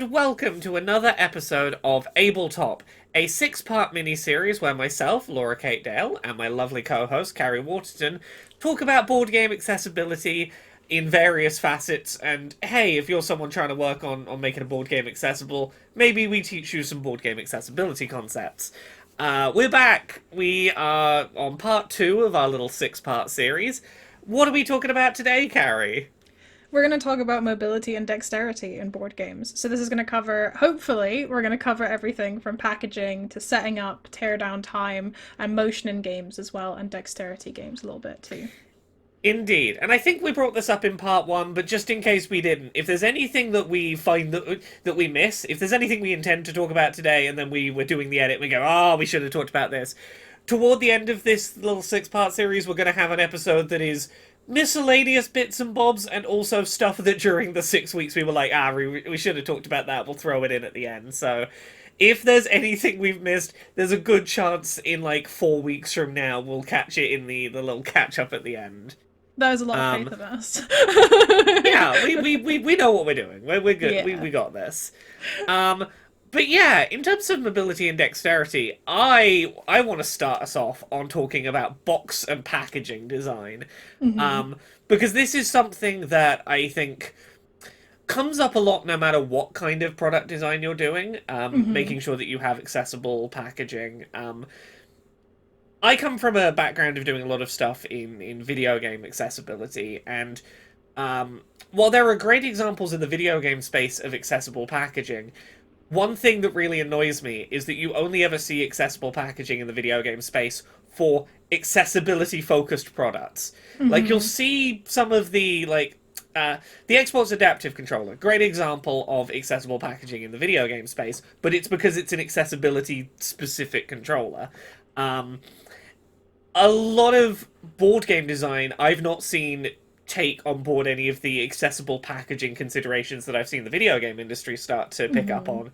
and welcome to another episode of Abletop, a six-part mini-series where myself, Laura Kate Dale, and my lovely co-host, Carrie Waterton, talk about board game accessibility in various facets, and hey, if you're someone trying to work on making a board game accessible, maybe we teach you some board game accessibility concepts. We're back. We are on part two of our little six-part series. What are we talking about today, Carrie? We're going to talk about mobility and dexterity in board games. So this is going to cover, hopefully, we're going to cover everything from packaging to setting up, tear down time, and motion in games as well, and dexterity games a little bit too. Indeed, and I think we brought this up in part one, but just in case we didn't, if there's anything that we find that we miss, if there's anything we intend to talk about today, and then we were doing the edit, we go, oh, we should have talked about this. Toward the end of this little six-part series, we're going to have an episode that is miscellaneous bits and bobs, and also stuff that during the 6 weeks we were like, we should have talked about that. We'll throw it in at the end. So if there's anything we've missed, there's a good chance in like 4 weeks from now we'll catch it in the little catch up at the end. That was a lot of Um, faith of us. yeah, we know what we're doing. We're good. Yeah. We got this. Um, but yeah, in terms of mobility and dexterity, I want to start us off on talking about box and packaging design, Mm-hmm. um, because this is something that I think comes up a lot no matter what kind of product design you're doing. Mm-hmm. Making sure that you have accessible packaging. I come from a background of doing a lot of stuff in video game accessibility, and um, while there are great examples in the video game space of accessible packaging, one thing that really annoys me is that you only ever see accessible packaging in the video game space for accessibility focused products. Like you'll Mm-hmm. see some of the Xbox Adaptive Controller, great example of accessible packaging in the video game space, but it's because it's an accessibility specific controller. Um, a lot of board game design I've not seen take on board any of the accessible packaging considerations that I've seen the video game industry start to pick up Mm-hmm. on.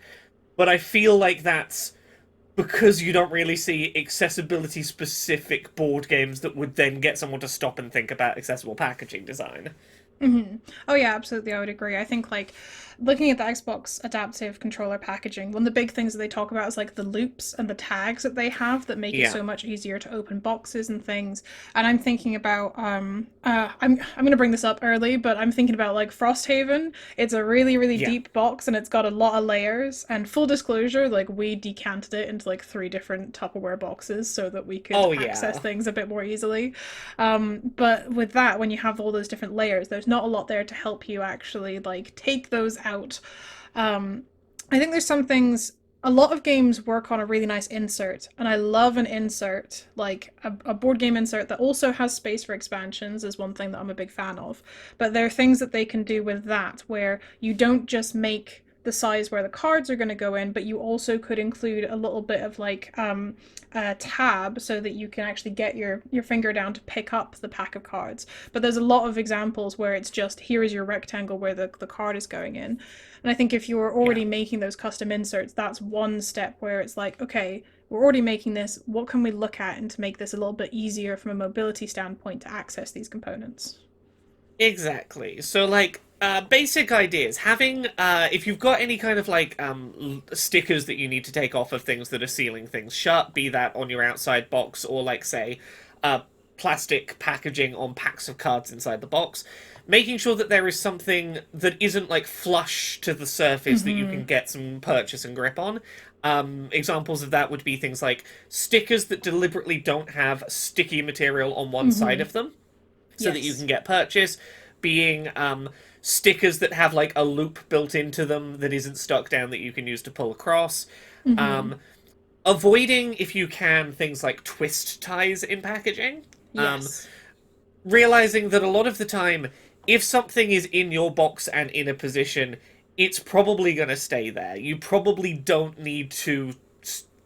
But I feel like that's because you don't really see accessibility specific board games that would then get someone to stop and think about accessible packaging design. Mm-hmm. Oh yeah, absolutely. I would agree. I think like looking at the Xbox adaptive controller packaging, one of the big things that they talk about is like the loops and the tags that they have that make it Yeah. so much easier to open boxes and things. And I'm thinking about I'm gonna bring this up early, but I'm thinking about like Frosthaven. It's a really Yeah. deep box and it's got a lot of layers. And full disclosure, like we decanted it into like three different Tupperware boxes so that we could Oh access yeah. things a bit more easily. But with that, when you have all those different layers, there's not a lot there to help you actually like take those out. Um, I think there's some things. A lot of games work on a really nice insert, and I love an insert, like a board game insert that also has space for expansions, is one thing that I'm a big fan of. But there are things that they can do with that where you don't just make the size where the cards are going to go in, but you also could include a little bit of like a tab so that you can actually get your finger down to pick up the pack of cards. But there's a lot of examples where it's just here is your rectangle where the card is going in. And I think if you're Yeah. already making those custom inserts, that's one step where it's like, okay, we're already making this. What can we look at and to make this a little bit easier from a mobility standpoint to access these components? Exactly. So, like, basic ideas. Having, if you've got any kind of like stickers that you need to take off of things that are sealing things shut, be that on your outside box or like say, uh, plastic packaging on packs of cards inside the box, making sure that there is something that isn't like flush to the surface that you Mm-hmm. can get some purchase and grip on. Examples of that would be things like stickers that deliberately don't have sticky material on one side Mm-hmm. of them so that you Yes. can get purchase, being stickers that have like a loop built into them that isn't stuck down that you can use to pull across. Mm-hmm. Um, avoiding, if you can, things like twist ties in packaging. Um, Yes. realizing that a lot of the time, if something is in your box and in a position, it's probably going to stay there. You probably don't need to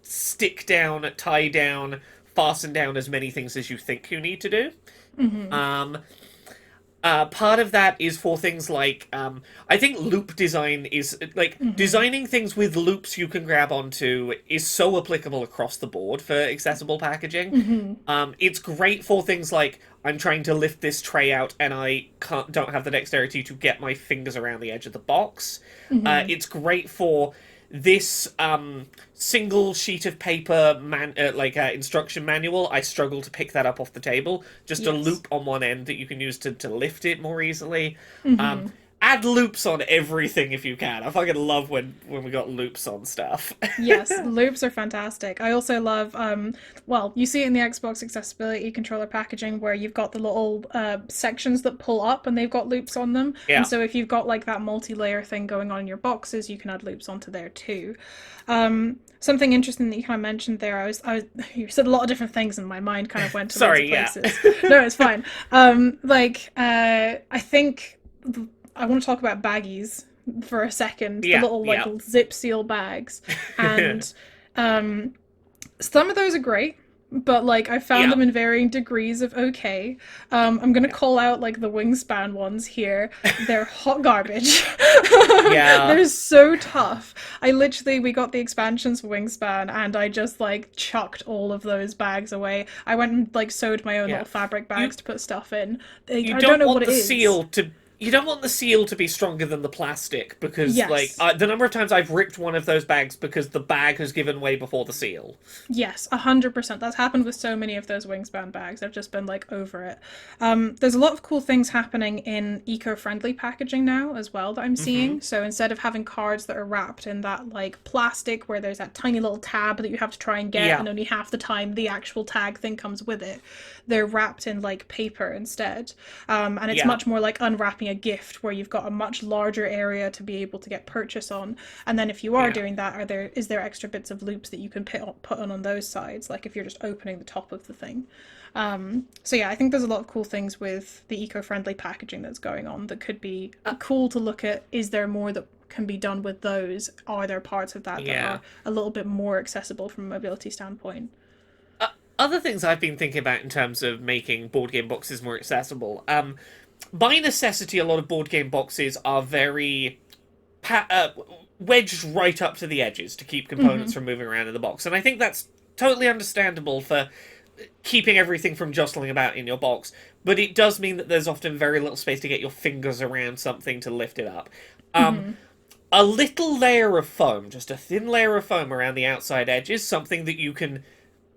stick down, tie down, fasten down as many things as you think you need to do. Mm-hmm. Um, Part of that is for things like I think loop design is like Mm-hmm. designing things with loops you can grab onto is so applicable across the board for accessible packaging. Mm-hmm. It's great for things like I'm trying to lift this tray out and I don't have the dexterity to get my fingers around the edge of the box. Mm-hmm. It's great for this single sheet of paper instruction manual. I struggle to pick that up off the table. Just a Yes. loop on one end that you can use to lift it more easily. Um, Mm-hmm. add loops on everything if you can. I fucking love when we got loops on stuff. Yes, loops are fantastic. I also love, well, you see it in the Xbox accessibility controller packaging where you've got the little sections that pull up and they've got loops on them. And Yeah. so if you've got like that multi-layer thing going on in your boxes, you can add loops onto there too. Something interesting that you kind of mentioned there, you said a lot of different things and my mind kind of went to loads of Sorry, yeah. places. No, it's fine. I think I want to talk about baggies for a second, the Yeah, little like yeah. zip seal bags. And um, some of those are great, but like I found Yeah. them in varying degrees of okay. I'm gonna Yeah. call out like the wingspan ones here. They're hot garbage. Yeah. They're so tough. We got the expansions for wingspan, and I just like chucked all of those bags away. I went and like sewed my own Yeah. little fabric You bags to put stuff in. you I don't don't know what want it the is. seal to you don't want the seal to be stronger than the plastic because Yes. the number of times I've ripped one of those bags because the bag has given way before the seal. Yes, 100%. That's happened with so many of those wingspan bags. I've just been like over it. There's a lot of cool things happening in eco-friendly packaging now as well that I'm Hmm. seeing. So instead of having cards that are wrapped in that like plastic where there's that tiny little tab that you have to try and get, Yeah. and only half the time the actual tag thing comes with it, they're wrapped in like paper instead. And it's Yeah. much more like unwrapping a gift where you've got a much larger area to be able to get purchase on. And then if you are Yeah. doing that, is there extra bits of loops that you can put on those sides, like if you're just opening the top of the thing. So yeah, I think there's a lot of cool things with the eco-friendly packaging that's going on that could be Uh, cool to look at. Is there more that can be done with those? Are there parts of that that Yeah. are a little bit more accessible from a mobility standpoint? Other things I've been thinking about in terms of making board game boxes more accessible. By necessity, a lot of board game boxes are very wedged right up to the edges to keep Mm-hmm. components from moving around in the box, and I think that's totally understandable for keeping everything from jostling about in your box. But it does mean that there's often very little space to get your fingers around something to lift it up. Um, Mm-hmm. a little layer of foam, just a thin layer of foam around the outside edges, something that you can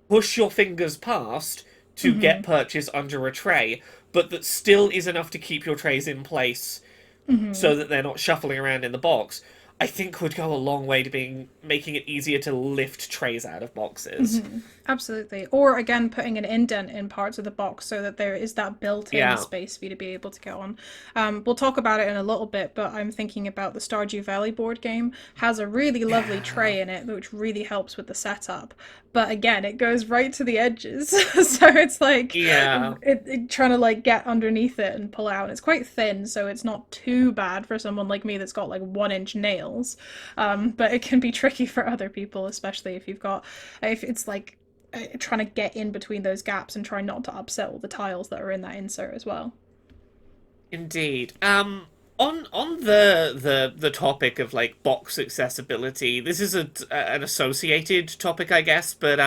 push your fingers past to Mm-hmm. get purchase under a tray, but that still is enough to keep your trays in place Mm-hmm. so that they're not shuffling around in the box, I think would go a long way to making it easier to lift trays out of boxes. Mm-hmm. Absolutely. Or again, putting an indent in parts of the box so that there is that built-in Yeah. space for you to be able to get on. We'll talk about it in a little bit, but I'm thinking about the Stardew Valley board game. Has a really lovely Yeah. tray in it, which really helps with the setup. But again, it goes right to the edges, so it's like Yeah. trying to like get underneath it and pull out. It's quite thin, so it's not too bad for someone like me that's got like 1 inch nails. But it can be tricky for other people, especially if it's like trying to get in between those gaps and try not to upset all the tiles that are in that insert as well. Indeed. On the topic of like box accessibility, this is an associated topic, I guess, but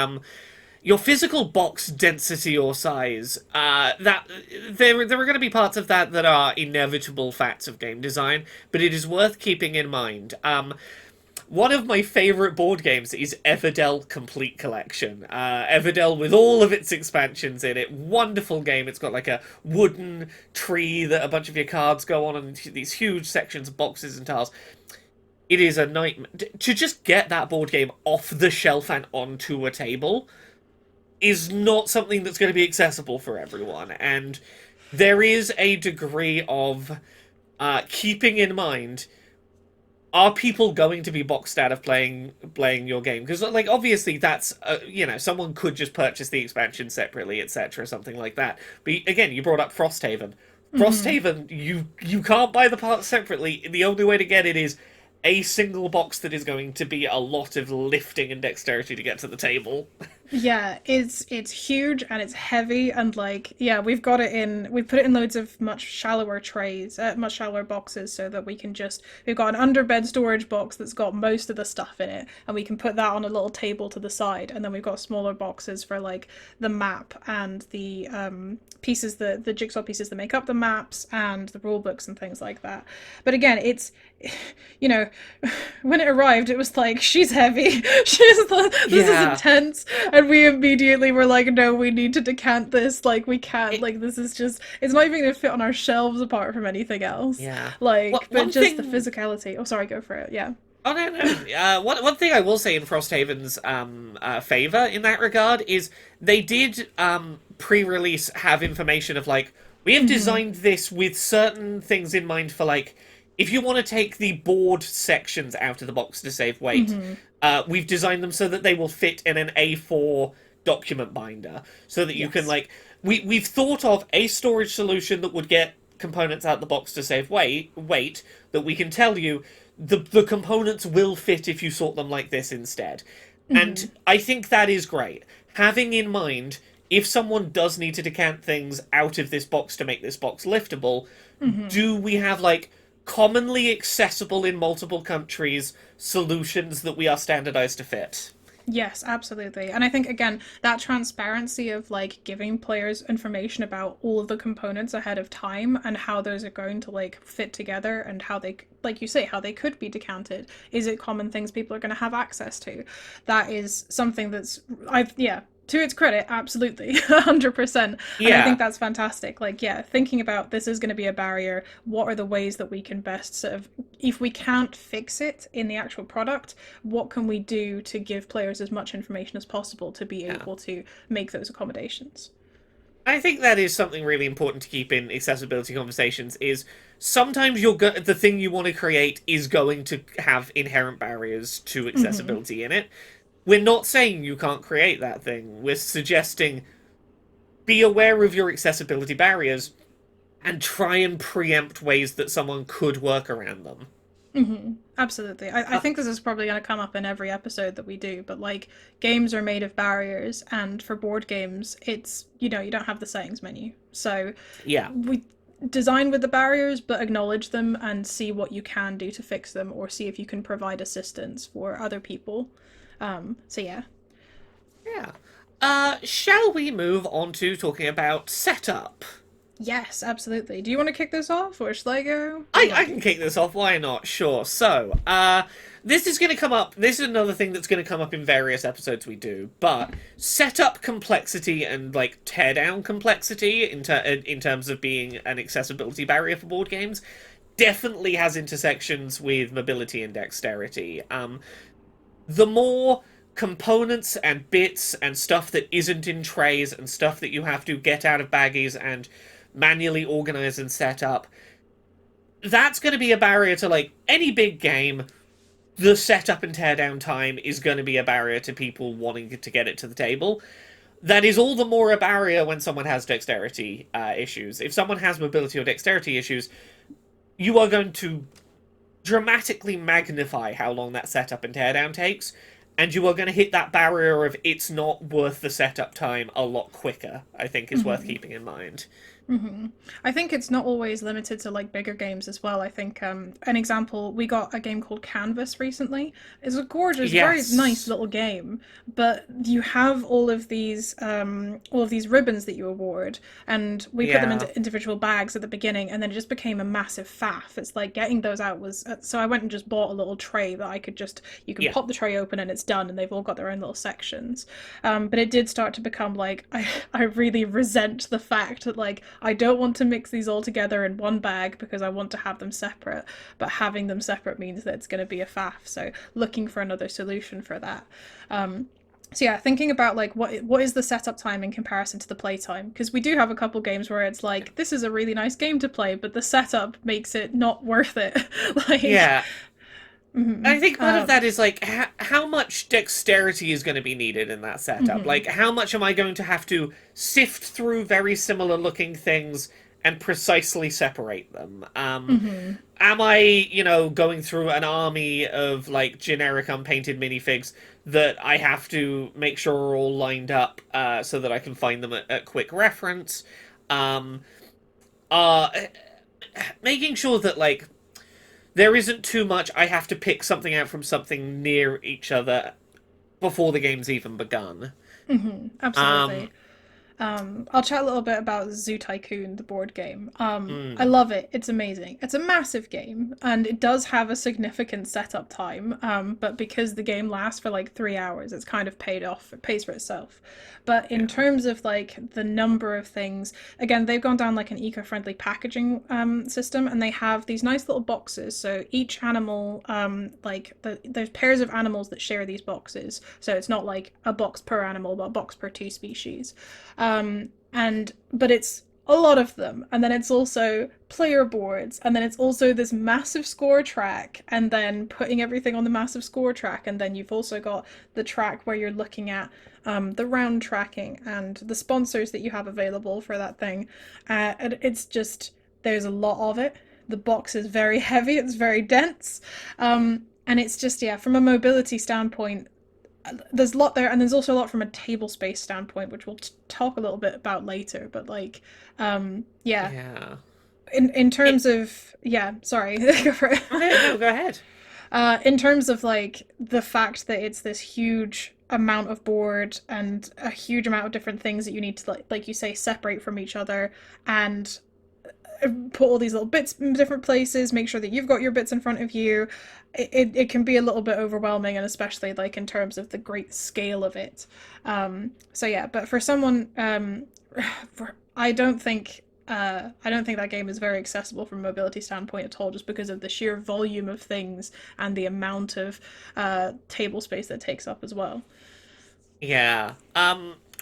your physical box density or size, that there are going to be parts of that that are inevitable facts of game design, but it is worth keeping in mind. One of my favorite board games is Everdell Complete Collection. Everdell with all of its expansions in it. Wonderful game. It's got like a wooden tree that a bunch of your cards go on and these huge sections of boxes and tiles. It is a nightmare. To just get that board game off the shelf and onto a table is not something that's going to be accessible for everyone. And there is a degree of keeping in mind, are people going to be boxed out of playing your game? Because like obviously that's someone could just purchase the expansion separately, etc., something like that. But again, you brought up Frosthaven. Mm-hmm. Frosthaven, you can't buy the parts separately. The only way to get it is a single box that is going to be a lot of lifting and dexterity to get to the table. Yeah, it's huge and it's heavy and like yeah, we put it in loads of much shallower trays, much shallower boxes so that we can just we've got an underbed storage box that's got most of the stuff in it and we can put that on a little table to the side and then we've got smaller boxes for like the map and the pieces the jigsaw pieces that make up the maps and the rule books and things like that. But again, it's you know, when it arrived, it was like she's heavy. This is Yeah. intense, and we immediately were like, no, we need to decant this. Like we can't. It, Like this is just. It's not even gonna fit on our shelves apart from anything else. yeah. Like, but One just the thing. physicality. Oh, sorry, go for it. Yeah. Oh no, no. One thing I will say in Frosthaven's favor in that regard is they did pre-release have information of like we have Mm-hmm. designed this with certain things in mind for like if you want to take the board sections out of the box to save weight, Mm-hmm. we've designed them so that they will fit in an A4 document binder, so that you can Yes. like we've thought of a storage solution that would get components out the box to save weight that we can tell you the components will fit if you sort them like this instead. Mm-hmm. And I think that is great. Having in mind, if someone does need to decant things out of this box to make this box liftable, Mm-hmm. do we have like commonly accessible in multiple countries solutions that we are standardized to fit? Yes, absolutely. And I think again, that transparency of like giving players information about all of the components ahead of time and how those are going to like fit together and how they like you say how they could be decanted. Is it common things people are going to have access to? That is something that's I've yeah, to its credit, absolutely, 100%. And I think Yeah. that's fantastic. Like, yeah, thinking about this is going to be a barrier. What are the ways that we can best sort of, if we can't fix it in the actual product, what can we do to give players as much information as possible to be Yeah. able to make those accommodations? I think that is something really important to keep in accessibility conversations is sometimes the thing you want to create is going to have inherent barriers to Mm-hmm. accessibility in it. We're not saying you can't create that thing. We're suggesting be aware of your accessibility barriers and try and preempt ways that someone could work around them. Mm-hmm. Absolutely. I Uh, think this is probably going to come up in every episode that we do, but like games are made of barriers, and for board games, it's, you don't have the settings menu. So yeah. we design with the barriers, but acknowledge them and see what you can do to fix them or see if you can provide assistance for other people. So yeah. Yeah. Shall we move on to talking about setup? Yes, absolutely. Do you want to kick this off or should I go? What do I, you I want to can do? kick this off, why not? Sure. So, this is going to come up. This is another thing that's going to come up in various episodes we do. But setup complexity and like teardown complexity in terms of being an accessibility barrier for board games definitely has intersections with mobility and dexterity. The more components and bits and stuff that isn't in trays and stuff that you have to get out of baggies and manually organize and set up, that's going to be a barrier to like any big game. The setup and teardown time is going to be a barrier to people wanting to get it to the table. That is all the more a barrier when someone has dexterity issues. If someone has mobility or dexterity issues, you are going to dramatically magnify how long that setup and teardown takes, and you are going to hit that barrier of it's not worth the setup time a lot quicker, I think is worth Mm-hmm. keeping in mind. Mm-hmm. I think it's not always limited to like bigger games as well. I think an example, we got a game called Canvas recently. It's a gorgeous, very nice Yes. little game, but you have all of these ribbons that you award, and we put them Yeah. into individual bags at the beginning, and then it just became a massive faff. It's like getting those out was so I went and just bought a little tray that I could just you can Yeah. pop the tray open and it's done, and they've all got their own little sections. But it did start to become like I really resent the fact that like I don't want to mix these all together in one bag because I want to have them separate, but having them separate means that it's going to be a faff. So looking for another solution for that. So yeah, thinking about like what is the setup time in comparison to the playtime? Because we do have a couple games where it's like this is a really nice game to play, but the setup makes it not worth it. like, Yeah. mm-hmm, I think part of that is like how much dexterity is going to be needed in that setup. mm-hmm, Like, how much am I going to have to sift through very similar looking things and precisely separate them. Mm-hmm. Am I, going through an army of like generic unpainted minifigs that I have to make sure are all lined up so that I can find them at quick reference? Um, uh, Making sure that like there isn't too much. I have to pick something out from something near each other before the game's even begun. Mm-hmm. Um, Absolutely. I'll chat a little bit about Zoo Tycoon, the board game. I mm, love it. It's amazing. It's a massive game, and it does have a significant setup time. But because the game lasts for like 3 hours, it's kind of paid off. It pays for itself. But in yeah, terms of like the number of things, again, they've gone down like an eco-friendly packaging system, and they have these nice little boxes. So each animal, there's pairs of animals that share these boxes. So it's not like a box per animal, but a box per two species. And but it's a lot of them, and then it's also player boards, and then it's also this massive score track, and then putting everything on the massive score track, and then you've also got the track where you're looking at the round tracking and the sponsors that you have available for that thing. And it's just there's a lot of it. The box is very heavy, it's very dense, and it's just yeah, from a mobility standpoint, there's a lot there, and there's also a lot from a table space standpoint, which we'll talk a little bit about later. But like, yeah, yeah. in It, terms of yeah, sorry, go for it. okay, no, go ahead. In terms of like the fact that it's this huge amount of board and a huge amount of different things that you need to like you say separate from each other and put all these little bits in different places, make sure that you've got your bits in front of you. It can be a little bit overwhelming, and especially like in terms of the great scale of it. So yeah, but for someone, I don't think I don't think that game is very accessible from a mobility standpoint at all, just because of the sheer volume of things and the amount of table space that it takes up as well. Yeah.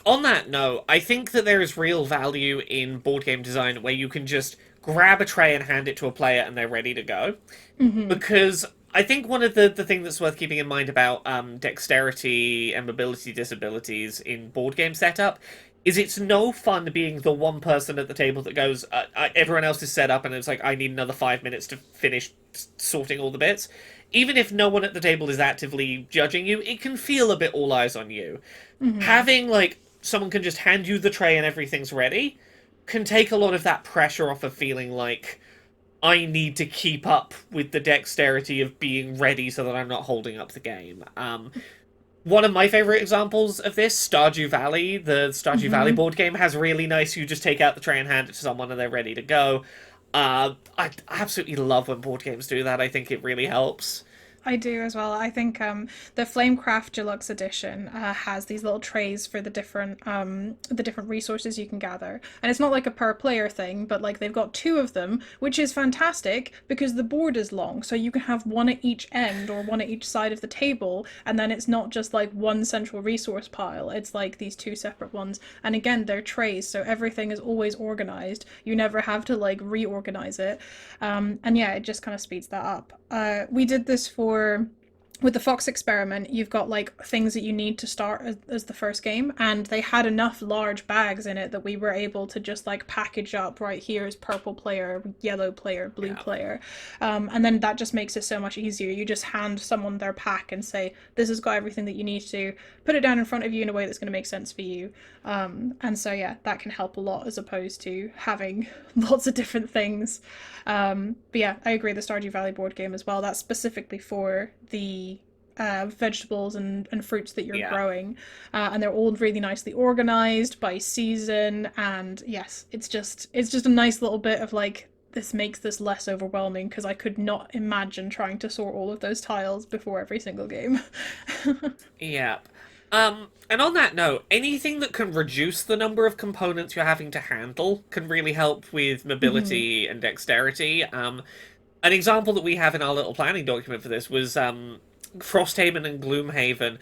On that note, I think that there is real value in board game design where you can just grab a tray and hand it to a player and they're ready to go. Mm-hmm. Because I think one of the thing that's worth keeping in mind about dexterity and mobility disabilities in board game setup is it's no fun being the one person at the table that goes, everyone else is set up and it's like, I need another 5 minutes to finish sorting all the bits. Even if no one at the table is actively judging you, it can feel a bit all eyes on you. Mm-hmm. Having, like, someone can just hand you the tray and everything's ready can take a lot of that pressure off of feeling like, I need to keep up with the dexterity of being ready so that I'm not holding up the game. One of my favorite examples of this, Stardew Valley, the Stardew Valley Mm-hmm. board game, has really nice. You just take out the tray and hand it to someone, and they're ready to go. I absolutely love when board games do that. I think it really helps. I do as well. I think the Flamecraft Deluxe Edition has these little trays for the different resources you can gather, and it's not like a per player thing, but like they've got two of them, which is fantastic because the board is long, so you can have one at each end or one at each side of the table, and then it's not just like one central resource pile. It's like these two separate ones, and again they're trays, so everything is always organized. You never have to like reorganize it, and yeah, it just kind of speeds that up. We did this for with the Fox experiment. You've got like things that you need to start as the first game, and they had enough large bags in it that we were able to just like package up right here is purple player, yellow player, blue Yeah. player, and then that just makes it so much easier. You just hand someone their pack and say, this has got everything that you need to put it down in front of you in a way that's going to make sense for you. And so yeah, that can help a lot as opposed to having lots of different things. But yeah, I agree. The Stardew Valley board game as well. That's specifically for the vegetables and fruits that you're Yeah. growing, and they're all really nicely organized by season. And yes, it's just a nice little bit of like this makes this less overwhelming because I could not imagine trying to sort all of those tiles before every single game. Yeah. And on that note, anything that can reduce the number of components you're having to handle can really help with Mm-hmm. mobility and dexterity. An example that we have in our little planning document for this was Frosthaven and Gloomhaven.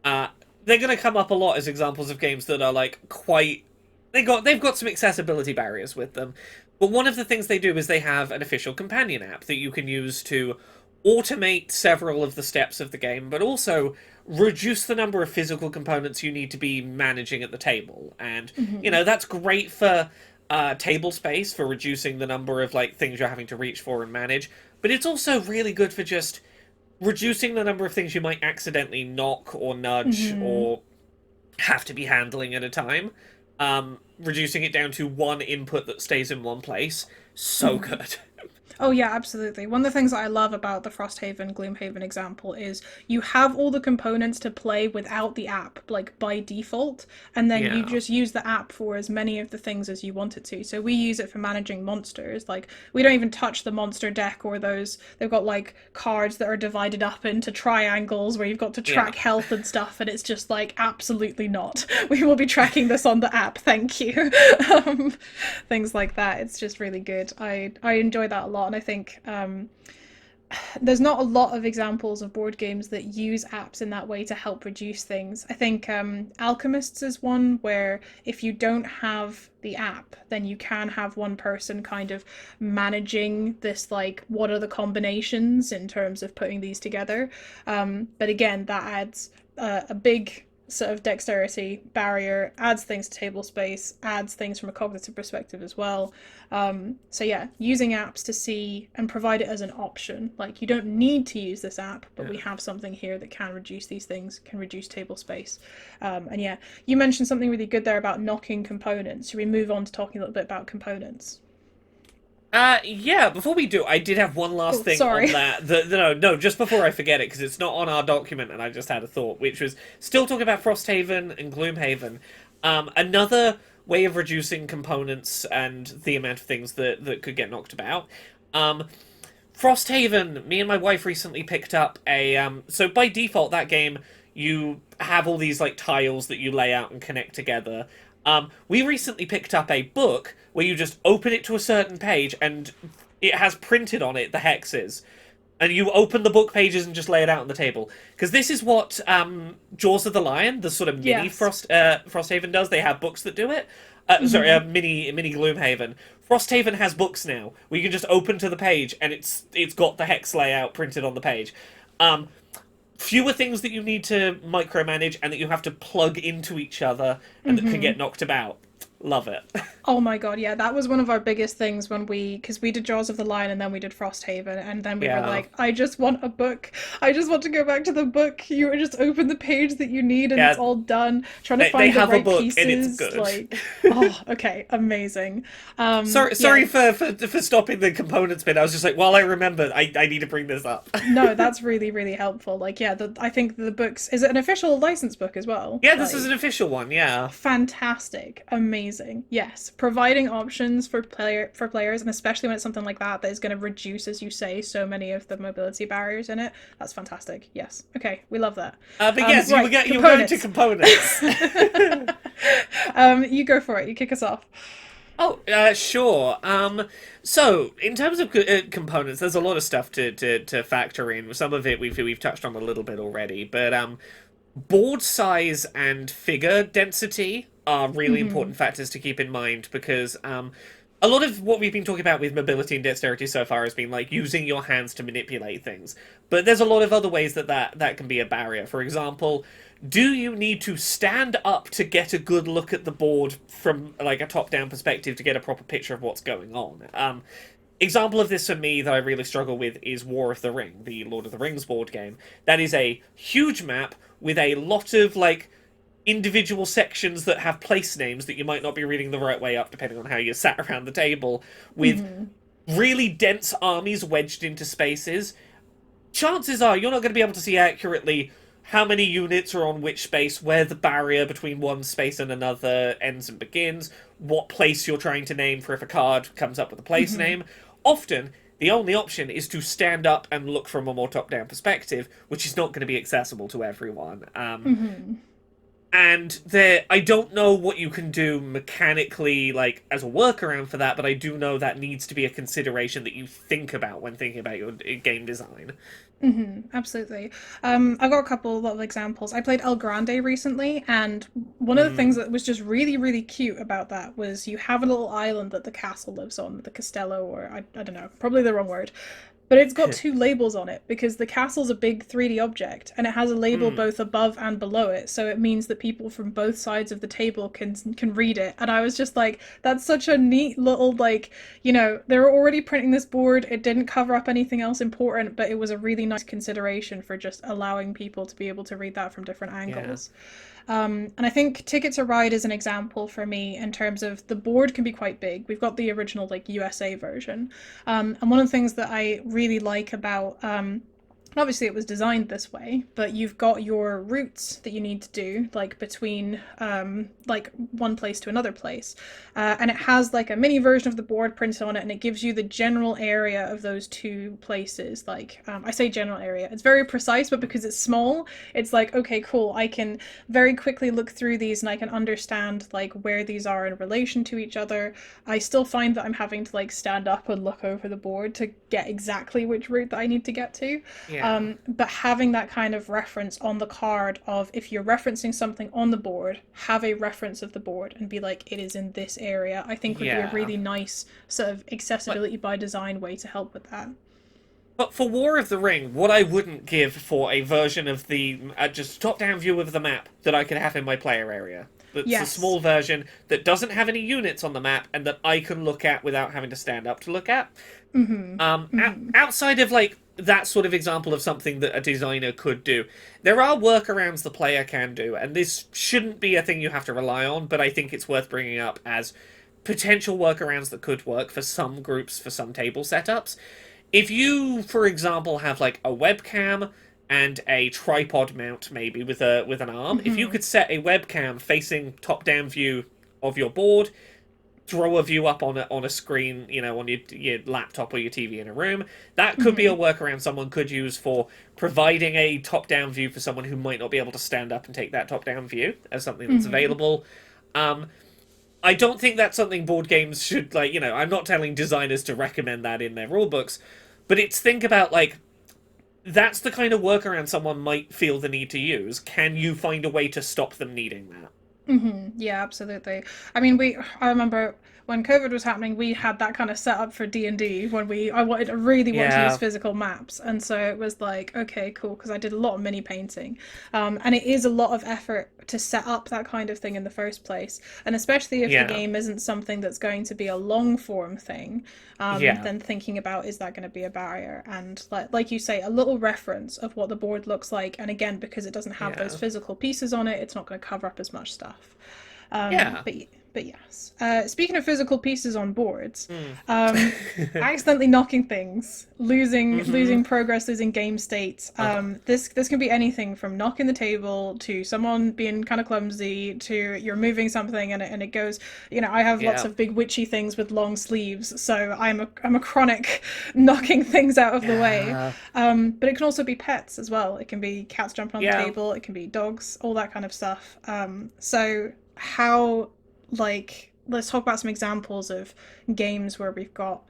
Uh, they're going to come up a lot as examples of games that are like quite. They've got some accessibility barriers with them, but one of the things they do is they have an official companion app that you can use to automate several of the steps of the game, but also reduce the number of physical components you need to be managing at the table. And Mm-hmm. that's great for table space for reducing the number of like things you're having to reach for and manage, but it's also really good for just reducing the number of things you might accidentally knock or nudge Hmm. or have to be handling at a time. Reducing it down to one input that stays in one place. So Hmm. good. Oh yeah, absolutely. One of the things that I love about the Frosthaven Gloomhaven example is you have all the components to play without the app, like by default, and then you Yeah. just use the app for as many of the things as you want it to. So we use it for managing monsters. Like we don't even touch the monster deck or those. They've got like cards that are divided up into triangles where you've got to Yeah. track health and stuff, and it's just like absolutely not. We will be tracking this on the app. Thank you. um, Things like that. It's just really good. I enjoy that a lot, and I think there's not a lot of examples of board games that use apps in that way to help reduce things. I think Alchemists is one where if you don't have the app, then you can have one person kind of managing this, like, what are the combinations in terms of putting these together. But again, that adds a big sort of dexterity barrier, adds things to table space, adds things from a cognitive perspective as well. So yeah, using apps to see and provide it as an option. Like you don't need to use this app, but we Yeah. have something here that can reduce these things, can reduce table space. And yeah, you mentioned something really good there about knocking components. Should we move on to talking a little bit about components? Yeah, before we do, I did have one last Oh, thing sorry. on that. No, just before I forget it, because it's not on our document, and I just had a thought, which was still talking about Frosthaven and Gloomhaven. Another way of reducing components and the amount of things that could get knocked about. Um, Frosthaven, me and my wife recently picked up a. So by default, that game, you have all these like tiles that you lay out and connect together. We recently picked up a book where you just open it to a certain page and it has printed on it the hexes. And you open the book pages and just lay it out on the table. Because this is what Jaws of the Lion, the sort of mini Yes. Frosthaven does. They have books that do it. Sorry, Mm-hmm. mini Gloomhaven. Frosthaven has books now where you can just open to the page and it's got the hex layout printed on the page. Um, Fewer things that you need to micromanage and that you have to plug into each other and that can Mm-hmm. get knocked about. Love it. Oh my god, yeah, that was one of our biggest things when because we did Jaws of the Lion and then we did Frosthaven, and then we were Yeah. like, I just want a book. I just want to go back to the book. You just open the page that you need and it's Yeah, all done. Trying to they find the have a right book and it's pieces, good. like, oh, okay, amazing. Yeah, Sorry for stopping the components bit. I was just like, while I remember, I need to bring this up. no, that's really, really helpful. Like, yeah, I think the books, is it an official license book as well? Yeah, this is an Like, official one. Yeah, fantastic, amazing. Yes, providing options for players, and especially when it's something like that that is going to reduce, as you say, so many of the mobility barriers in it. That's fantastic. Yes. Okay, we love that. but yes, Right, you were going to components. components. You go for it. You kick us off. Oh, sure. So in terms of components, there's a lot of stuff to factor in. Some of it we've touched on a little bit already, but board size and figure density are really Mm-hmm. important factors to keep in mind because a lot of what we've been talking about with mobility and dexterity so far has been like using your hands to manipulate things. But there's a lot of other ways that can be a barrier. For example, do you need to stand up to get a good look at the board from like a top-down perspective to get a proper picture of what's going on? Example of this for me that I really struggle with is War of the Ring, the Lord of the Rings board game. That is a huge map with a lot of like individual sections that have place names that you might not be reading the right way up depending on how you sat around the table, with Mm-hmm. really dense armies wedged into spaces. Chances are you're not going to be able to see accurately how many units are on which space, where the barrier between one space and another ends and begins, what place you're trying to name for if a card comes up with a place Mm-hmm. name. Often, the only option is to stand up and look from a more top down perspective, which is not going to be accessible to everyone. Mm-hmm. And there, I don't know what you can do mechanically, like as a workaround for that, but I do know that needs to be a consideration that you think about when thinking about your game design. Mm-hmm, absolutely. I've got a couple of examples. I played El Grande recently, and one of the things Mm, that was just really, really cute about that was you have a little island that the castle lives on, the Castello, or I don't know, probably the wrong word. But it's got two labels on it because the castle's a big 3D object and it has a label Mm, both above and below it. So it means that people from both sides of the table can read it. And I was just like, that's such a neat little like, they were already printing this board. It didn't cover up anything else important, but it was a really nice consideration for just allowing people to be able to read that from different yeah. angles. And I think Ticket to Ride is an example for me in terms of the board can be quite big. We've got the original like USA version, and one of the things that I really like about obviously it was designed this way, but you've got your routes that you need to do like between like one place to another place, and it has like a mini version of the board printed on it, and it gives you the general area of those two places. Like I say general area, it's very precise, but because it's small, it's like okay, cool, I can very quickly look through these and I can understand like where these are in relation to each other. I still find that I'm having to like stand up and look over the board to get exactly which route that I need to get to. Yeah. But having that kind of reference on the card of if you're referencing something on the board, have a reference of the board and be like, it is in this area, I think would be a Yeah. really nice sort of But accessibility by design way to help with that. but for War of the Ring, what I wouldn't give for a version of the just top-down view of the map that I could have in my player area. That's a Yes. small version that doesn't have any units on the map and that I can look at without having to stand up to look at. Mm-hmm. Mm-hmm. Outside of like that sort of example of something that a designer could do, there are workarounds the player can do, and this shouldn't be a thing you have to rely on, but I think it's worth bringing up as potential workarounds that could work for some groups for some table setups. If you, for example, have like a webcam and a tripod mount, maybe with an arm, if you Mm-hmm. could set a webcam facing top down view of your board, throw a view up on a screen, on your laptop or your TV in a room, that could be a Mm-hmm. workaround someone could use for providing a top down view for someone who might not be able to stand up and take that top down view as something that's Mm-hmm. available. Um, I don't think that's something board games should like. I'm not telling designers to recommend that in their rule books, but it's think about like that's the kind of workaround someone might feel the need to use. Can you find a way to stop them needing that? Yeah, absolutely. I mean, I remember when COVID was happening, we had that kind of set up for D&D when I really wanted to use Yeah, physical maps. And so it was like, okay, cool, because I did a lot of mini painting. And it is a lot of effort to set up that kind of thing in the first place. And especially if the yeah, game isn't something that's going to be a long form thing, yeah, then thinking about is that going to be a barrier? And like you say, a little reference of what the board looks like. And again, because it doesn't have those yeah, physical pieces on it, it's not going to cover up as much stuff. yeah. But yes. Speaking of physical pieces on boards, Mm. accidentally knocking things, Hmm. losing progress, losing game state. Uh-huh. This can be anything from knocking the table to someone being kind of clumsy to you're moving something and it goes. I have lots Yeah, of big witchy things with long sleeves, so I'm a chronic knocking things out of the way. yeah, But it can also be pets as well. It can be cats jumping on the yeah. table. It can be dogs, all that kind of stuff. So how like let's talk about some examples of games where we've got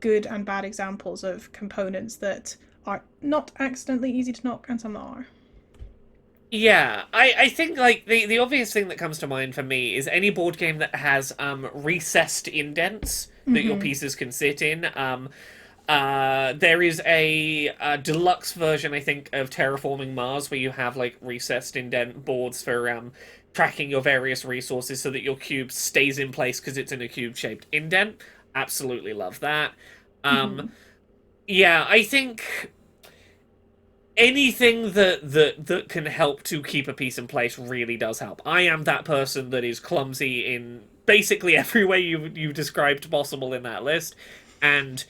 good and bad examples of components that are not accidentally easy to knock and some that are. Yeah, I think like the obvious thing that comes to mind for me is any board game that has recessed indents that your Mm-hmm. pieces can sit in. There is a deluxe version, I think, of Terraforming Mars where you have like recessed indent boards for tracking your various resources so that your cube stays in place because it's in a cube shaped indent. Absolutely love that. Um, Mm-hmm. yeah, I think anything that can help to keep a piece in place really does help. I am that person that is clumsy in basically every way you described possible in that list, and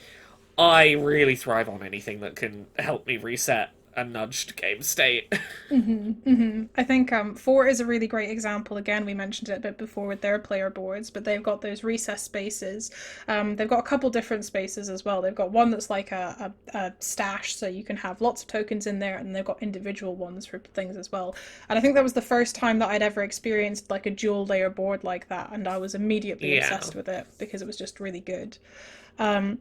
I really thrive on anything that can help me reset a nudged game state. Mm-hmm, mm-hmm. I think four is a really great example. Again, we mentioned it a bit before with their player boards, but they've got those recess spaces. They've got a couple different spaces as well. They've got one that's like a stash, so you can have lots of tokens in there, and they've got individual ones for things as well. And I think that was the first time that I'd ever experienced like a dual layer board like that, and I was immediately Yeah, obsessed with it because it was just really good. Um,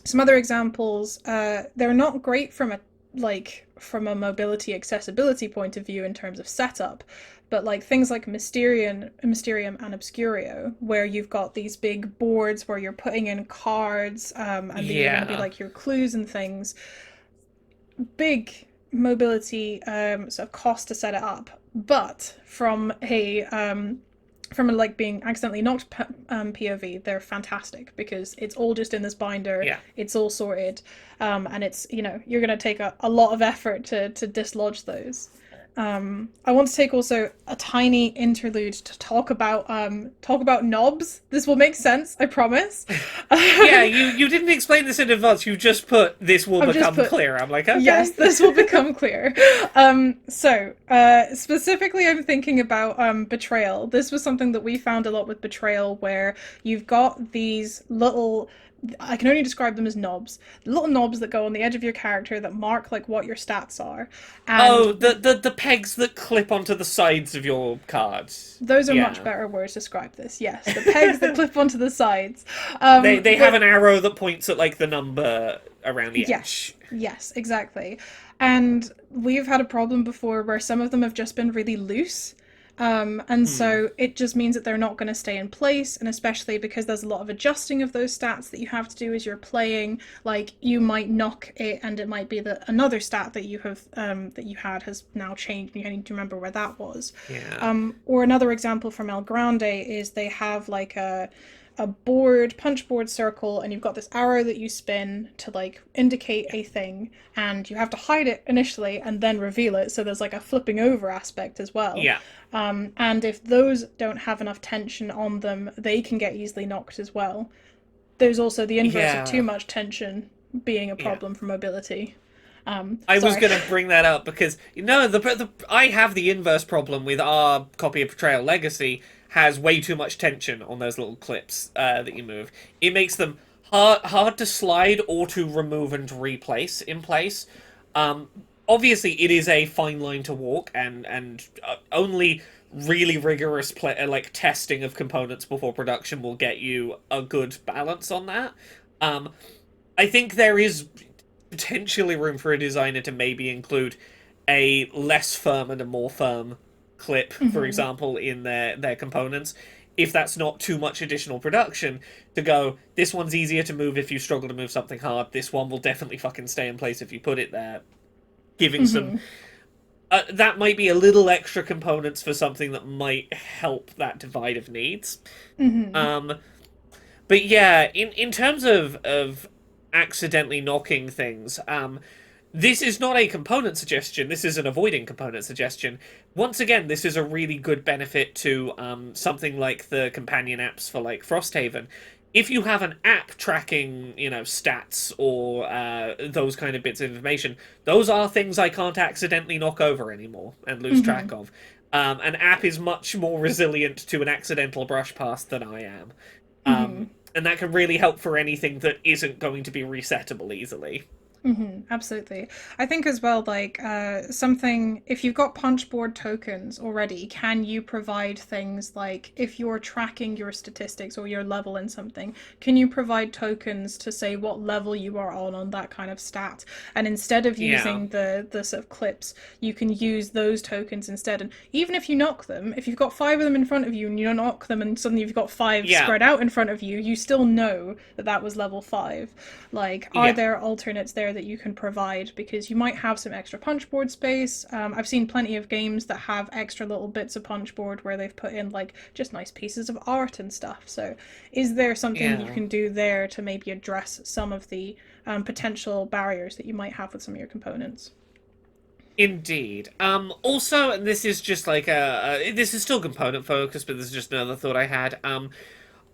some other examples, they're not great from a mobility accessibility point of view in terms of setup, but like things like Mysterium and Obscurio, where you've got these big boards where you're putting in cards, and these are going to be Yeah. like your clues and things. Big mobility sort of cost to set it up, but from a, like being accidentally knocked POV, they're fantastic because it's all just in this binder. Yeah. It's all sorted, and it's you're gonna take a lot of effort to dislodge those. I want to take also a tiny interlude to talk about knobs. This will make sense, I promise. Yeah, you didn't explain this in advance. You just put this will I've just become put clear. I'm like, okay. yes, this will become clear. Specifically, I'm thinking about betrayal. This was something that we found a lot with betrayal, where you've got these little. I can only describe them as knobs. Little knobs that go on the edge of your character that mark like what your stats are, Oh, and the pegs that clip onto the sides of your cards. those are much Yeah. better words to describe this. Yes, the pegs that clip onto the sides. They have But an arrow that points at like the number around the yes, edge. yes, exactly. And we've had a problem before where some of them have just been really loose. And Hmm. so it just means that they're not going to stay in place, and especially because there's a lot of adjusting of those stats that you have to do as you're playing. Like you might knock it, and it might be that another stat that you have that you had has now changed, and you need to remember where that was. Yeah. Or another example from El Grande is they have like a board, punch board circle, and you've got this arrow that you spin to like indicate a thing, and you have to hide it initially and then reveal it. So there's like a flipping over aspect as well. Yeah. And if those don't have enough tension on them, they can get easily knocked as well. There's also the inverse of too Yeah. much tension being a Yeah. problem for mobility. I was Sorry. gonna bring that up because the I have the inverse problem with our copy of Betrayal Legacy has way too much tension on those little clips that you move. It makes them hard to slide or to remove and replace in place. Um, Obviously, it is a fine line to walk, and only really rigorous like testing of components before production will get you a good balance on that. Um, I think there is potentially room for a designer to maybe include a less firm and a more firm clip, for Mm-hmm. example, in their components. If that's not too much additional production, to go, this one's easier to move if you struggle to move something hard. This one will definitely fucking stay in place if you put it there. Giving some. Mm-hmm. That might be a little extra components for something that might help that divide of needs. Mm-hmm. Um, but yeah, in terms of accidentally knocking things, this is not a component suggestion. This is an avoiding component suggestion. Once again, this is a really good benefit to something like the companion apps for like Frosthaven. If you have an app tracking, stats or those kind of bits of information, those are things I can't accidentally knock over anymore and lose Mm-hmm. track of. An app is much more resilient to an accidental brush past than I am. Mm-hmm. And that can really help for anything that isn't going to be resettable easily. Mm-hmm, absolutely. I think as well, like something, if you've got punchboard tokens already, can you provide things like if you're tracking your statistics or your level in something, can you provide tokens to say what level you are on that kind of stat? And instead of Yeah. using the sort of clips, you can use those tokens instead. And even if you knock them, if you've got five of them in front of you and you knock them and suddenly you've got five Yeah. spread out in front of you, you still know that that was level five. Like, are Yeah. there alternates there that you can provide? Because you might have some extra punchboard space. I've seen plenty of games that have extra little bits of punchboard where they've put in like just nice pieces of art and stuff. So, is there something you Yeah. can do there to maybe address some of the potential barriers that you might have with some of your components? Indeed. Also, and this is just like this is still component focused, but this is just another thought I had.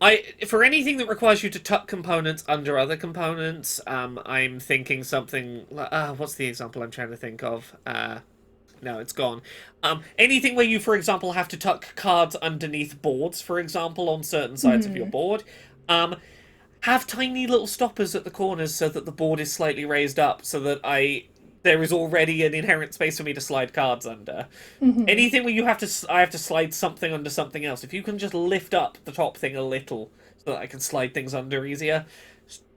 I for anything that requires you to tuck components under other components, I'm thinking something. What's the example I'm trying to think of? No, it's gone. Anything where you, for example, have to tuck cards underneath boards, for example, on certain sides of your Mm-hmm. board. Um, have tiny little stoppers at the corners so that the board is slightly raised up, so that I there is already an inherent space for me to slide cards under. Mm-hmm. Anything where I have to slide something under something else. If you can just lift up the top thing a little so that I can slide things under easier,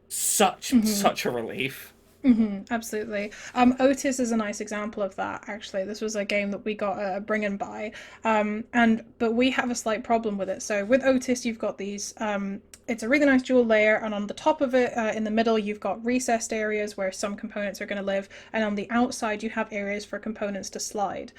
such Mm-hmm. such a relief. Absolutely. Otis is a nice example of that. Actually, this was a game that we got a bring and buy, and but we have a slight problem with it. So with Otis, you've got these. It's a really nice dual layer, and on the top of it, in the middle, you've got recessed areas where some components are going to live, and on the outside, you have areas for components to slide.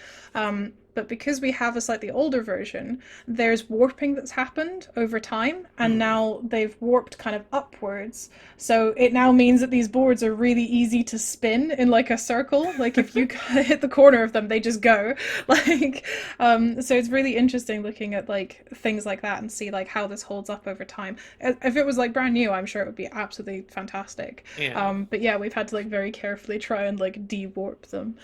But because we have a slightly older version, there's warping that's happened over time, and Hmm. now they've warped kind of upwards. So it now means that these boards are really easy to spin in like a circle. Like if you hit the corner of them, they just go. Like, so it's really interesting looking at like things like that and see like how this holds up over time. If it was like brand new, I'm sure it would be absolutely fantastic. Yeah. But yeah, we've had to like very carefully try and like de-warp them.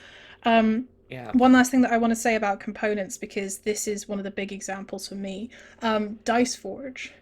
Um, Yeah. One last thing that I want to say about components, because this is one of the big examples for me. Dice Forge.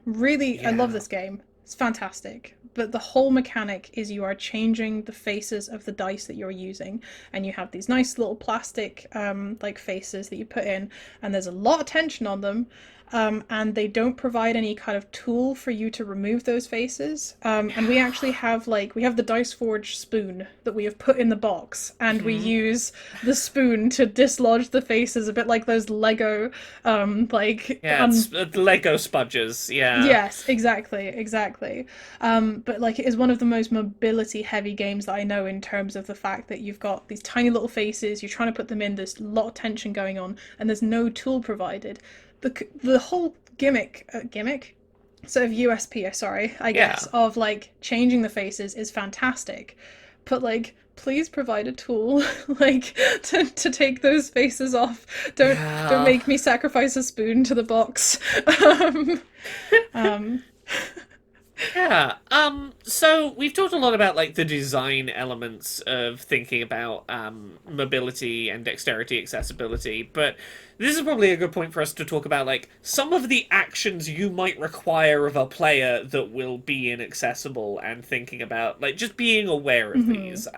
Really, I love Yeah. this game. It's fantastic. But the whole mechanic is you are changing the faces of the dice that you're using, and you have these nice little plastic like faces that you put in, and there's a lot of tension on them, and they don't provide any kind of tool for you to remove those faces. And we actually have like we have the Dice Forge spoon that we have put in the box, and we Hmm. use the spoon to dislodge the faces, a bit like those Lego, like Yeah, it's Lego spudges. Yeah. Yes, exactly, exactly. But like it is one of the most mobility heavy games that I know in terms of the fact that you've got these tiny little faces, you're trying to put them in, there's a lot of tension going on, and there's no tool provided. The whole gimmick, sort of USP, sorry, I guess, Yeah. of like changing the faces is fantastic. But like please provide a tool like to take those faces off. Don't Yeah. make me sacrifice a spoon to the box. um, um, Yeah. So we've talked a lot about like the design elements of thinking about mobility and dexterity accessibility, but this is probably a good point for us to talk about like some of the actions you might require of a player that will be inaccessible and thinking about like just being aware of mhm, these.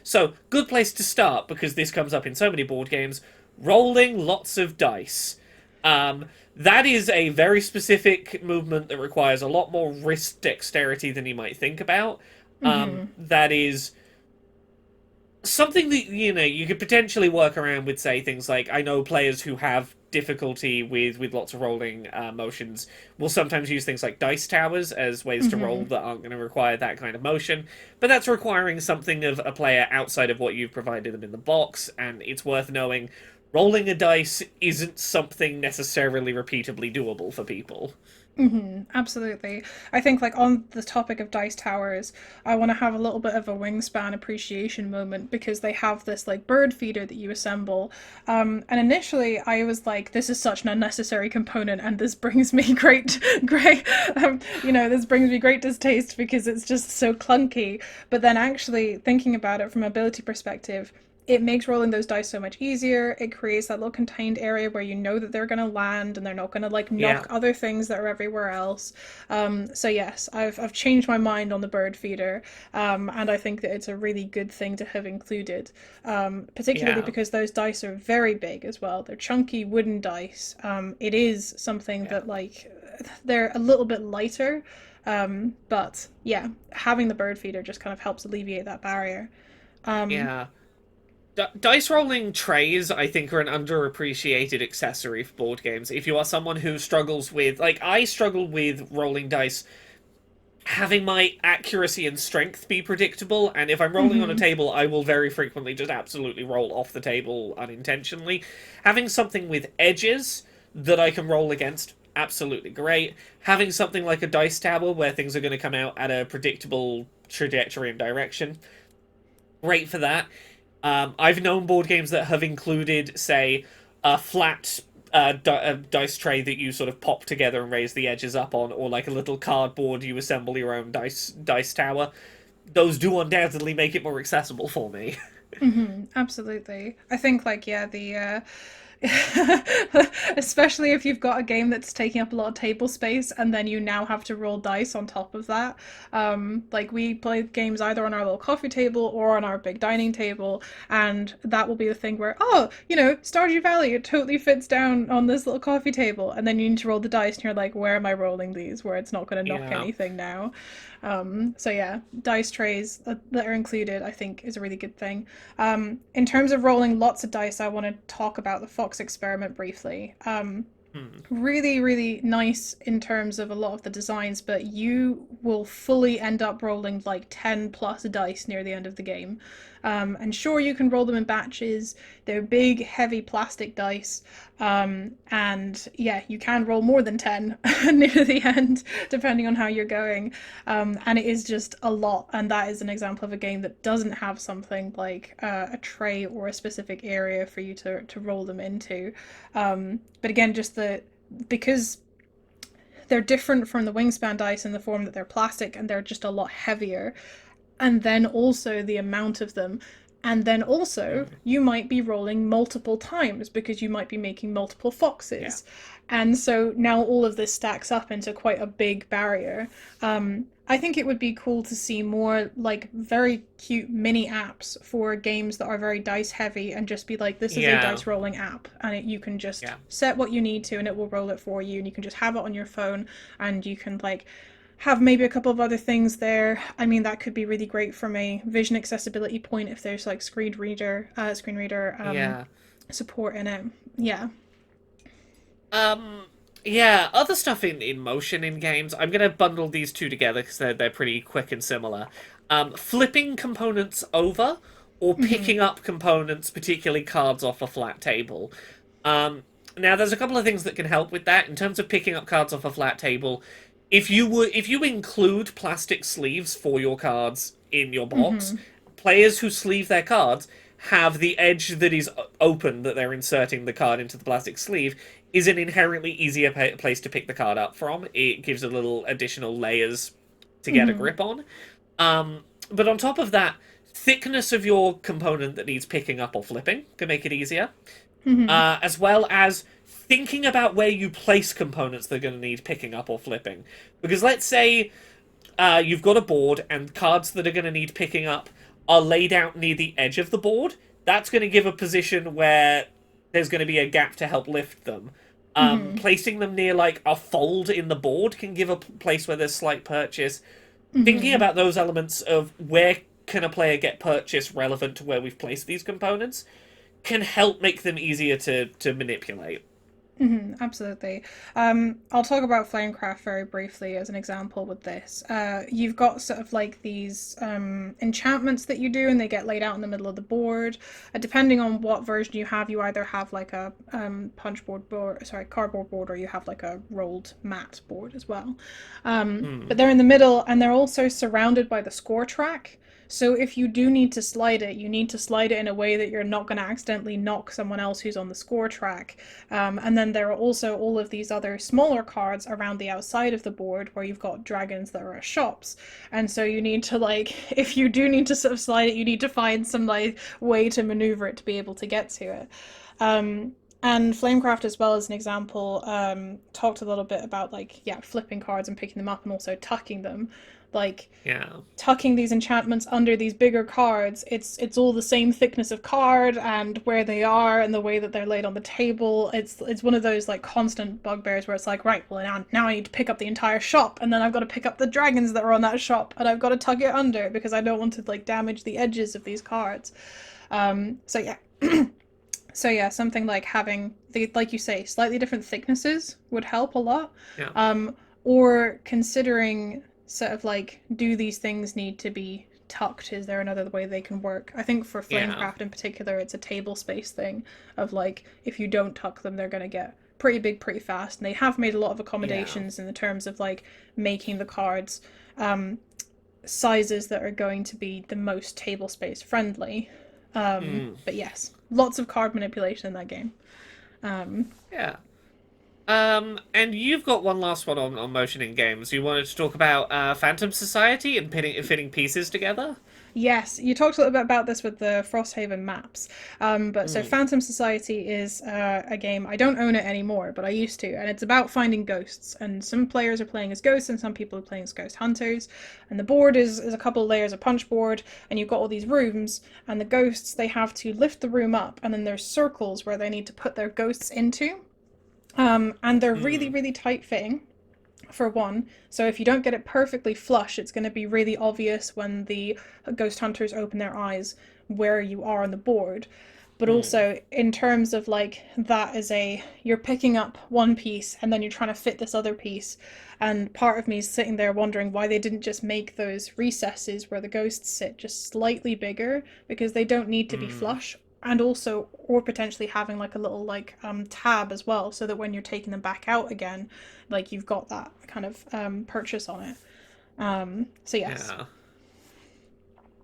So good place to start because this comes up in so many board games, rolling lots of dice. Um, that is a very specific movement that requires a lot more wrist dexterity than you might think about. mhm, That is something that you could potentially work around with, say things like I know players who have difficulty with lots of rolling motions will sometimes use things like dice towers as ways to roll mhm. that aren't going to require that kind of motion, but that's requiring something of a player outside of what you've provided them in the box, and it's worth knowing rolling a dice isn't something necessarily repeatably doable for people. Absolutely. I think like on the topic of dice towers, I want to have a little bit of a wingspan appreciation moment because they have this like bird feeder that you assemble. And initially I was like, this is such an unnecessary component and this brings me great, this brings me great distaste because it's just so clunky. But then actually thinking about it from a ability perspective, it makes rolling those dice so much easier. It creates that little contained area where you know that they're going to land and they're not going to like Yeah, knock other things that are everywhere else. So yes, I've changed my mind on the bird feeder, and I think that it's a really good thing to have included, particularly yeah, because those dice are very big as well. They're chunky wooden dice. It is something yeah, that like they're a little bit lighter, but yeah, having the bird feeder just kind of helps alleviate that barrier. Um, yeah. Dice rolling trays, I think, are an underappreciated accessory for board games. If you are someone who struggles with, like, I struggle with rolling dice, having my accuracy and strength be predictable, and if I'm rolling on a mhm. table, I will very frequently just absolutely roll off the table unintentionally. Having something with edges that I can roll against, absolutely great. Having something like a dice tower where things are going to come out at a predictable trajectory and direction, great for that. I've known board games that have included, say, a flat dice tray that you sort of pop together and raise the edges up on, or like a little cardboard you assemble your own dice tower. Those do undoubtedly make it more accessible for me. Absolutely. I think like yeah, Especially if you've got a game that's taking up a lot of table space and then you now have to roll dice on top of that. Like we play games either on our little coffee table or on our big dining table, and that will be the thing where, oh, Stardew Valley, it totally fits down on this little coffee table, and then you need to roll the dice and you're like, where am I rolling these? Where it's not going to knock Yeah. anything now. So yeah, dice trays that are included, I think, is a really good thing. In terms of rolling lots of dice, I want to talk about the Fox experiment briefly. Hmm. Really, really nice in terms of a lot of the designs, but you will fully end up rolling like 10 plus dice near the end of the game. And sure, you can roll them in batches. They're big, heavy plastic dice. And yeah, you can roll more than 10 near the end, depending on how you're going. And it is just a lot. And that is an example of a game that doesn't have something like a tray or a specific area for you to roll them into. But again, just because they're different from the wingspan dice in the form that they're plastic and they're just a lot heavier, and then also the amount of them. And then also, Hmm. you might be rolling multiple times because you might be making multiple Yeah. foxes. And so now all of this stacks up into quite a big barrier. I think it would be cool to see more like very cute mini apps for games that are very dice heavy and just be like, this is a Yeah. dice rolling app. And you can just Yeah. set what you need to and it will roll it for you. And you can just have it on your phone and you can like have maybe a couple of other things there. I mean, that could be really great from a vision accessibility point if there's like screen reader Yeah. support in it. Yeah. Um, yeah, other stuff in motion in games. I'm gonna bundle these two together because they're pretty quick and similar. Flipping components over or Mm-hmm. picking up components, particularly cards off a flat table. Um, Now there's a couple of things that can help with that in terms of picking up cards off a flat table. If you include plastic sleeves for your cards in your box, Mm-hmm. players who sleeve their cards have the edge that is open that they're inserting the card into the plastic sleeve is an inherently easier place to pick the card up from. It gives a little additional layers to get a Mm-hmm. grip on. But on top of that, thickness of your component that needs picking up or flipping can make it easier, Mm-hmm. as well as thinking about where you place components that are going to need picking up or flipping. Because let's say you've got a board and cards that are going to need picking up are laid out near the edge of the board. That's going to give a position where there's going to be a gap to help lift them. Mm-hmm. Placing them near like a fold in the board can give a place where there's slight purchase. Thinking Mm-hmm. about those elements of where can a player get purchase relevant to where we've placed these components can help make them easier to manipulate. Mm-hmm, absolutely. I'll talk about Flamecraft very briefly as an example with this. You've got sort of like these enchantments that you do, and they get laid out in the middle of the board. Depending on what version you have, you either have like a punchboard board, sorry, cardboard board, or you have like a rolled mat board as well. Hmm. But they're in the middle, and they're also surrounded by the score track. So if you do need to slide it, you need to slide it in a way that you're not going to accidentally knock someone else who's on the score track. And then there are also all of these other smaller cards around the outside of the board where you've got dragons that are at shops. And so you need to like, if you do need to sort of slide it, you need to find some like way to maneuver it to be able to get to it. And Flamecraft, as well as an example, talked a little bit about like, yeah, flipping cards and picking them up and also tucking them. Like Yeah. tucking these enchantments under these bigger cards, it's all the same thickness of card and where they are and the way that they're laid on the table. It's one of those like constant bugbears where it's like, right, well now I need to pick up the entire shop, and then I've got to pick up the dragons that are on that shop, and I've got to tuck it under because I don't want to like damage the edges of these cards. So yeah. So yeah, something like having the, like you say, slightly different thicknesses would help a lot. Yeah. Or considering sort of like, do these things need to be tucked? Is there another way they can work? I think for Yeah. Flamecraft in particular, it's a table space thing of like, if you don't tuck them, they're gonna get pretty big pretty fast. And they have made a lot of Yeah. accommodations in the terms of like making the cards um, sizes that are going to be the most table space friendly. Mm. But yes, lots of card manipulation in that game. Um, Yeah. And you've got one last one on motion in games. You wanted to talk about Phantom Society and fitting pieces together? Yes, you talked a little bit about this with the Frosthaven maps. But so Mm, Phantom Society is a game. I don't own it anymore, but I used to, and it's about finding ghosts. And some players are playing as ghosts, and some people are playing as ghost hunters. And the board is a couple of layers of punch board, and you've got all these rooms. And the ghosts they have to lift the room up, and then there's circles where they need to put their ghosts into. And they're really mm, really tight fitting for one. So if you don't get it perfectly flush, it's going to be really obvious when the ghost hunters open their eyes where you are on the board. But mm, also in terms of like that is a you're picking up one piece and then you're trying to fit this other piece. And part of me is sitting there wondering why they didn't just make those recesses where the ghosts sit just slightly bigger because they don't need to be mm. flush and also or potentially having like a little like tab as well so that when you're taking them back out again like you've got that kind of purchase on it. So yes.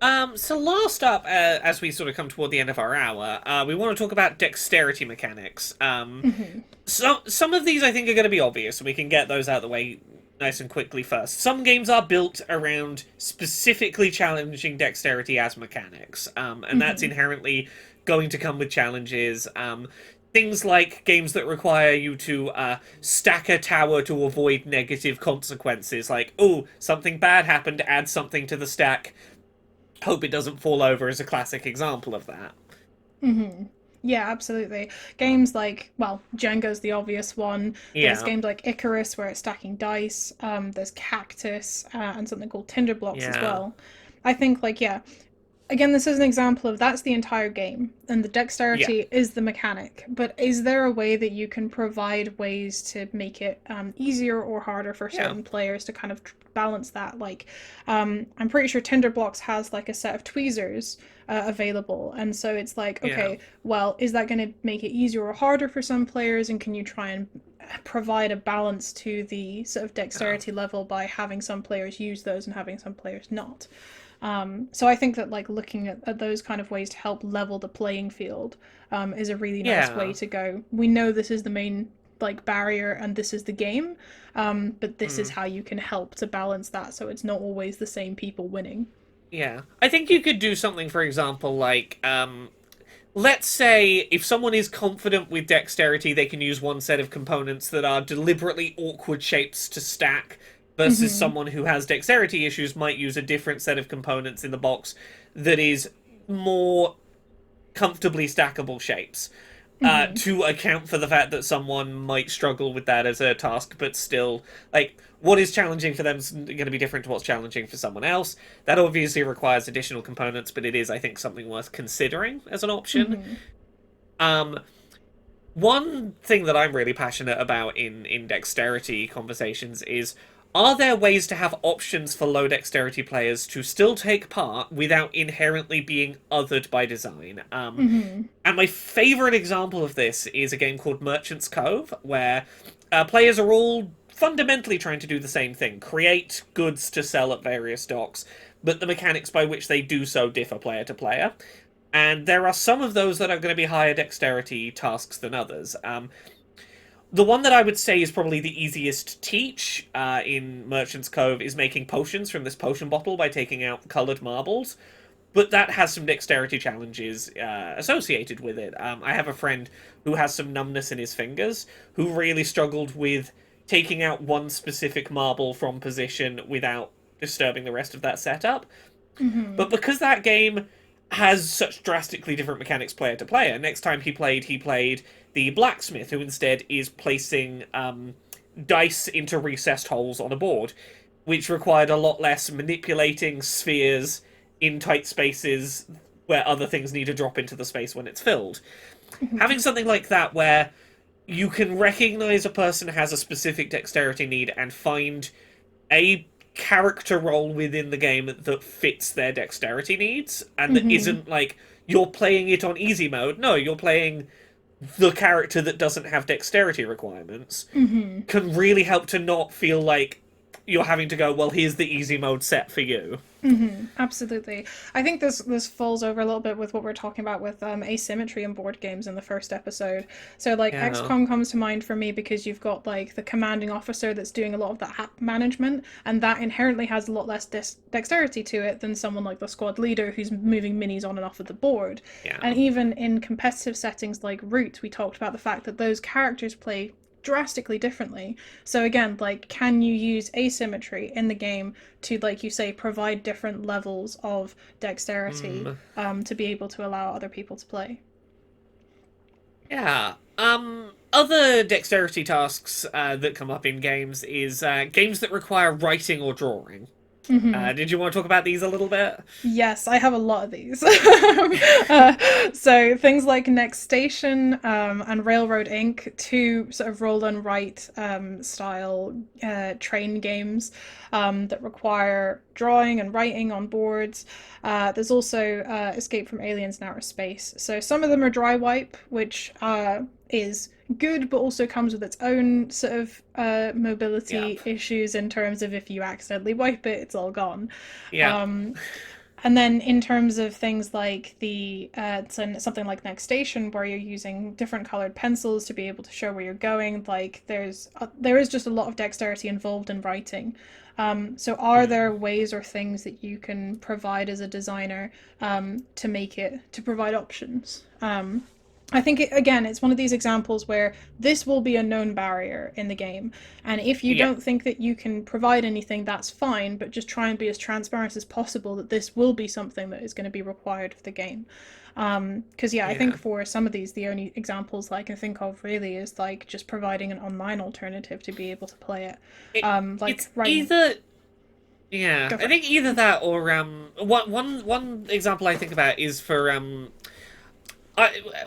Yeah. So last up, as we sort of come toward the end of our hour, we want to talk about dexterity mechanics. Mm-hmm. Some of these I think are going to be obvious, and we can get those out of the way nice and quickly first. Some games are built around specifically challenging dexterity as mechanics, and that's Mm-hmm. inherently going to come with challenges. Things like games that require you to stack a tower to avoid negative consequences, like, oh, something bad happened, add something to the stack, hope it doesn't fall over, is a classic example of that. Mm-hmm. Yeah, absolutely. Games like, well, Jenga's the obvious one. There's Yeah, games like Icarus where it's stacking dice. There's Cactus and something called Tinder Blocks as yeah, well. I think, like, yeah, again, this is an example of that's the entire game, and the yeah, dexterity is the mechanic. But is there a way that you can provide ways to make it easier or harder for yeah, certain players to kind of balance that? Like, I'm pretty sure Tinderblocks has like a set of tweezers available, and so it's like, yeah, okay, well, is that going to make it easier or harder for some players, and can you try and provide a balance to the sort of yeah, dexterity level by having some players use those and having some players not? So I think that like looking at those kind of ways to help level the playing field is a really nice way yeah. to go. We know this is the main like barrier and this is the game, but this is Mm. how you can help to balance that so it's not always the same people winning. Yeah, I think you could do something, for example, like let's say if someone is confident with dexterity, they can use one set of components that are deliberately awkward shapes to stack, versus Mm-hmm. someone who has dexterity issues might use a different set of components in the box that is more comfortably stackable shapes. Mm-hmm. To account for the fact that someone might struggle with that as a task, but still, like, what is challenging for them is going to be different to what's challenging for someone else. That obviously requires additional components, but it is, I think, something worth considering as an option. Mm-hmm. Um, One thing that I'm really passionate about in dexterity conversations is, are there ways to have options for low dexterity players to still take part without inherently being othered by design? Mm-hmm. And my favorite example of this is a game called Merchant's Cove, where players are all fundamentally trying to do the same thing, create goods to sell at various docks, but the mechanics by which they do so differ player to player. And there are some of those that are going to be higher dexterity tasks than others. The one that I would say is probably the easiest to teach in Merchant's Cove is making potions from this potion bottle by taking out coloured marbles, but that has some dexterity challenges associated with it. I have a friend who has some numbness in his fingers who really struggled with taking out one specific marble from position without disturbing the rest of that setup. Mm-hmm. But because that game has such drastically different mechanics player to player, next time he played the blacksmith, who instead is placing dice into recessed holes on a board, which required a lot less manipulating spheres in tight spaces where other things need to drop into the space when it's filled. Mm-hmm. Having something like that where you can recognize a person has a specific dexterity need and find a character role within the game that fits their dexterity needs and that Mm-hmm. isn't like you're playing it on easy mode. No, you're playing the character that doesn't have dexterity requirements, Mm-hmm. can really help to not feel like you're having to go, well, here's the easy mode set for you. Absolutely. I think this falls over a little bit with what we're talking about with asymmetry in board games in the first episode. So like Yeah. XCOM comes to mind for me because you've got like the commanding officer that's doing a lot of that management, and that inherently has a lot less dexterity to it than someone like the squad leader who's moving minis on and off of the board. Yeah. And even in competitive settings like Root, we talked about the fact that those characters play drastically differently. So again, like, can you use asymmetry in the game to, like you say, provide different levels of dexterity Mm, to be able to allow other people to play? yeah. Other dexterity tasks that come up in games is games that require writing or drawing. Did you want to talk about these a little bit? Yes, I have a lot of these. So things like Next Station and Railroad Inc., two sort of roll and write style train games that require drawing and writing on boards. There's also Escape from Aliens and Outer Space. So some of them are dry wipe, which is good, but also comes with its own sort of mobility Yep. issues in terms of if you accidentally wipe it, it's all gone. Yep. Um, and then in terms of things like the something like Next Station, where you're using different colored pencils to be able to show where you're going, like there is just a lot of dexterity involved in writing. So are there Mm. ways or things that you can provide as a designer to make it to provide options? I think again, it's one of these examples where this will be a known barrier in the game, and if you Yeah. don't think that you can provide anything, that's fine. But just try and be as transparent as possible that this will be something that is going to be required for the game. Because yeah, I think Yeah. for some of these, the only examples I can think of really is like just providing an online alternative to be able to play it. It, Like it's writing. either yeah, Go I for it. think either that or one example I think about is for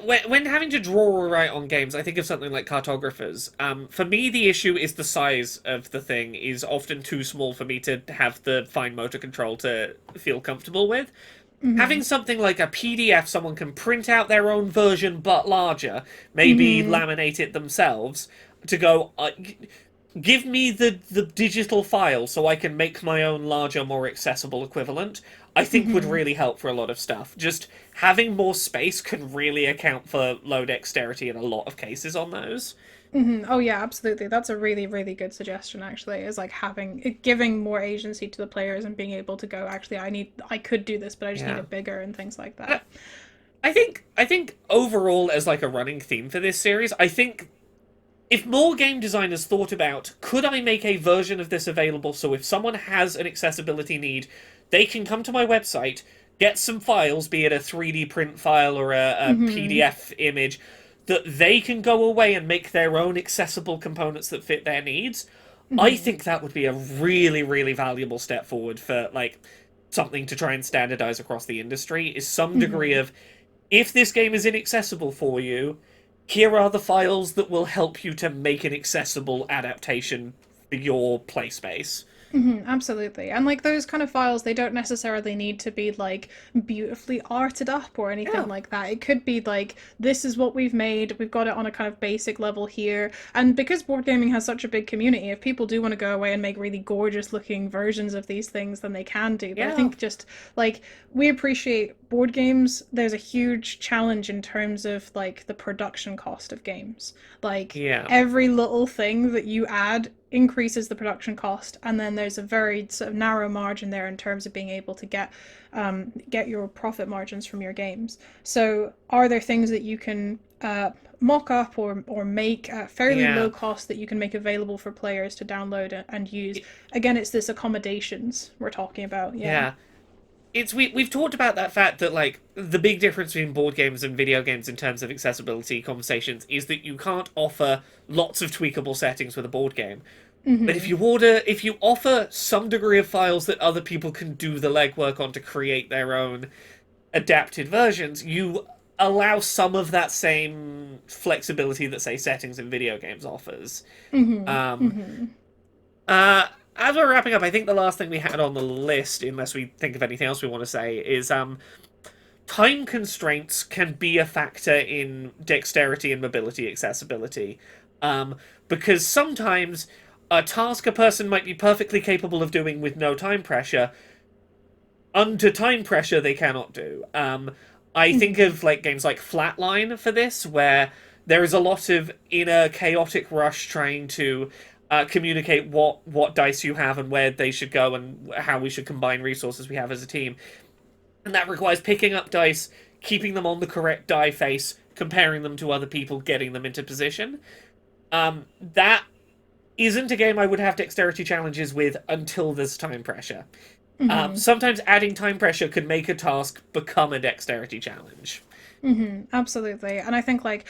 when having to draw or write on games, I think of something like cartographers. For me, the issue is the size of the thing is often too small for me to have the fine motor control to feel comfortable with. Having something like a PDF someone can print out their own version but larger, maybe laminate it themselves, to go, give me the digital file so I can make my own larger, more accessible equivalent, I think would really help for a lot of stuff. Just having more space can really account for low dexterity in a lot of cases on those. Oh yeah, absolutely. That's a really, really good suggestion actually, is like giving more agency to the players and being able to go, actually I could do this, but I just need Yeah. it bigger and things like that. But I think overall as like a running theme for this series, I think if more game designers thought about, could I make a version of this available so if someone has an accessibility need, they can come to my website, get some files, be it a 3D print file or a PDF image, that they can go away and make their own accessible components that fit their needs. I think that would be a really, really valuable step forward for like something to try and standardize across the industry is some degree of if this game is inaccessible for you, here are the files that will help you to make an accessible adaptation for your play space. Absolutely. And like those kind of files, they don't necessarily need to be like beautifully arted up or anything Yeah, like that. It could be like, this is what we've made. We've got it on a kind of basic level here. And because board gaming has such a big community, if people do want to go away and make really gorgeous looking versions of these things, then they can do. But I yeah, think just like we appreciate board games, there's a huge challenge in terms of like the production cost of games. Like yeah, every little thing that you add increases the production cost, and then there's a very sort of narrow margin there in terms of being able to get your profit margins from your games. So, are there things that you can mock up or make at fairly low yeah. cost that you can make available for players to download and use? Again, it's this accommodations we're talking about. Yeah. Yeah. We've talked about that fact that like the big difference between board games and video games in terms of accessibility conversations is that you can't offer lots of tweakable settings with a board game. But if you offer some degree of files that other people can do the legwork on to create their own adapted versions, you allow some of that same flexibility that say settings in video games offers. Um, as we're wrapping up, I think the last thing we had on the list, unless we think of anything else we want to say, is time constraints can be a factor in dexterity and mobility accessibility. Because sometimes a task a person might be perfectly capable of doing with no time pressure, under time pressure they cannot do. I think Hmm. of like games like Flatline for this, where there is a lot of inner chaotic rush trying to communicate what dice you have and where they should go and how we should combine resources we have as a team, and that requires picking up dice, keeping them on the correct die face, comparing them to other people, getting them into position. That isn't a game I would have dexterity challenges with until there's time pressure. Hmm. Sometimes adding time pressure could make a task become a dexterity challenge. Absolutely. And I think, like,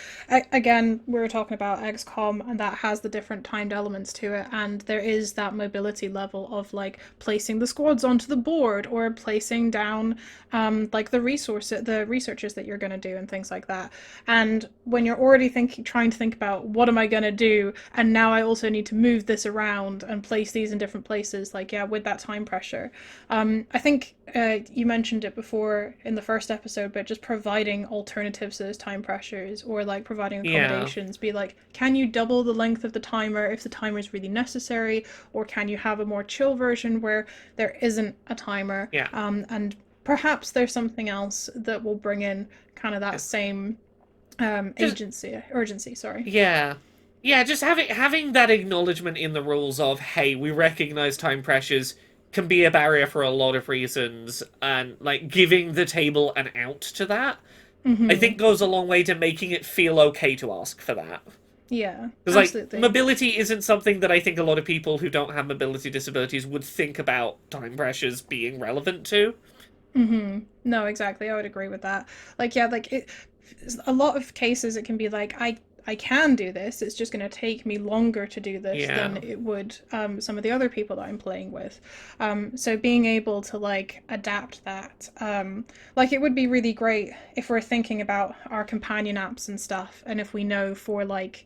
again, we were talking about XCOM, and that has the different timed elements to it. And there is that mobility level of, like, placing the squads onto the board or placing down, like, the researches that you're going to do and things like that. And when you're already trying to think about what am I going to do, and now I also need to move this around and place these in different places, like, yeah, with that time pressure. I think you mentioned it before in the first episode, but just providing alternatives to those time pressures or like providing Yeah, accommodations. Be like, can you double the length of the timer if the timer is really necessary, or can you have a more chill version where there isn't a timer? yeah, And perhaps there's something else that will bring in kind of that yeah. same Just urgency. Sorry. yeah, yeah. Just having that acknowledgement in the rules of, hey, we recognize time pressures can be a barrier for a lot of reasons, and like giving the table an out to that, I Mm-hmm. think goes a long way to making it feel okay to ask for that. Yeah, Because like absolutely. mobility isn't something that I think a lot of people who don't have mobility disabilities would think about time pressures being relevant to. No, exactly. I would agree with that. Like, yeah, like a lot of cases it can be like I can do this. It's just going to take me longer to do this than Yeah, it would some of the other people that I'm playing with. So being able to like adapt that, like it would be really great if we're thinking about our companion apps and stuff, and if we know for like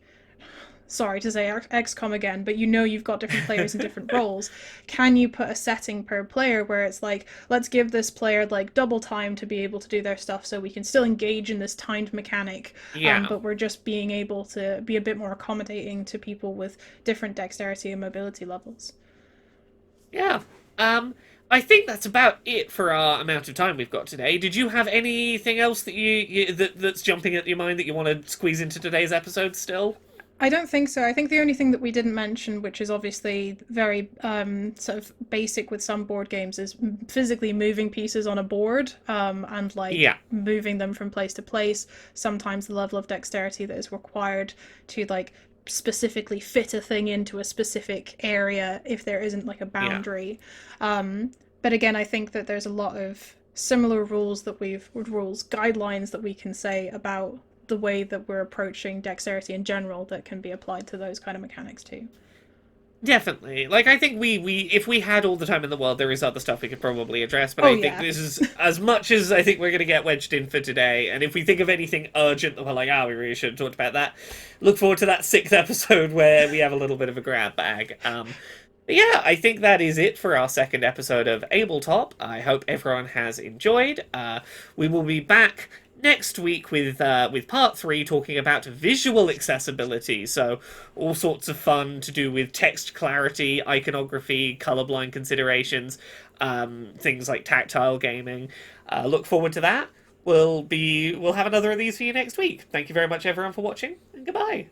sorry to say XCOM again, but you know you've got different players in different roles. Can you put a setting per player where it's like, let's give this player like double time to be able to do their stuff so we can still engage in this timed mechanic, yeah, but we're just being able to be a bit more accommodating to people with different dexterity and mobility levels. yeah. Um, I think that's about it for our amount of time we've got today. Did you have anything else that that's jumping at your mind that you want to squeeze into today's episode still? I don't think so. I think the only thing that we didn't mention, which is obviously very sort of basic with some board games, is physically moving pieces on a board and like Yeah, moving them from place to place. Sometimes the level of dexterity that is required to like specifically fit a thing into a specific area if there isn't like a yeah. boundary. But again, I think that there's a lot of similar rules, guidelines that we can say about the way that we're approaching dexterity in general that can be applied to those kind of mechanics too. Definitely. Like I think we if we had all the time in the world, there is other stuff we could probably address, but Oh I think yeah. this is as much as I think we're gonna get wedged in for today. And if we think of anything urgent that we're like, we really should have talked about that, look forward to that sixth episode where we have a little bit of a grab bag. But yeah, I think that is it for our second episode of Abletop. I hope everyone has enjoyed. We will be back next week with part three, talking about visual accessibility. So all sorts of fun to do with text clarity, iconography, colorblind considerations, things like tactile gaming. Look forward to that. We'll have another of these for you next week. Thank you very much, everyone, for watching, and goodbye.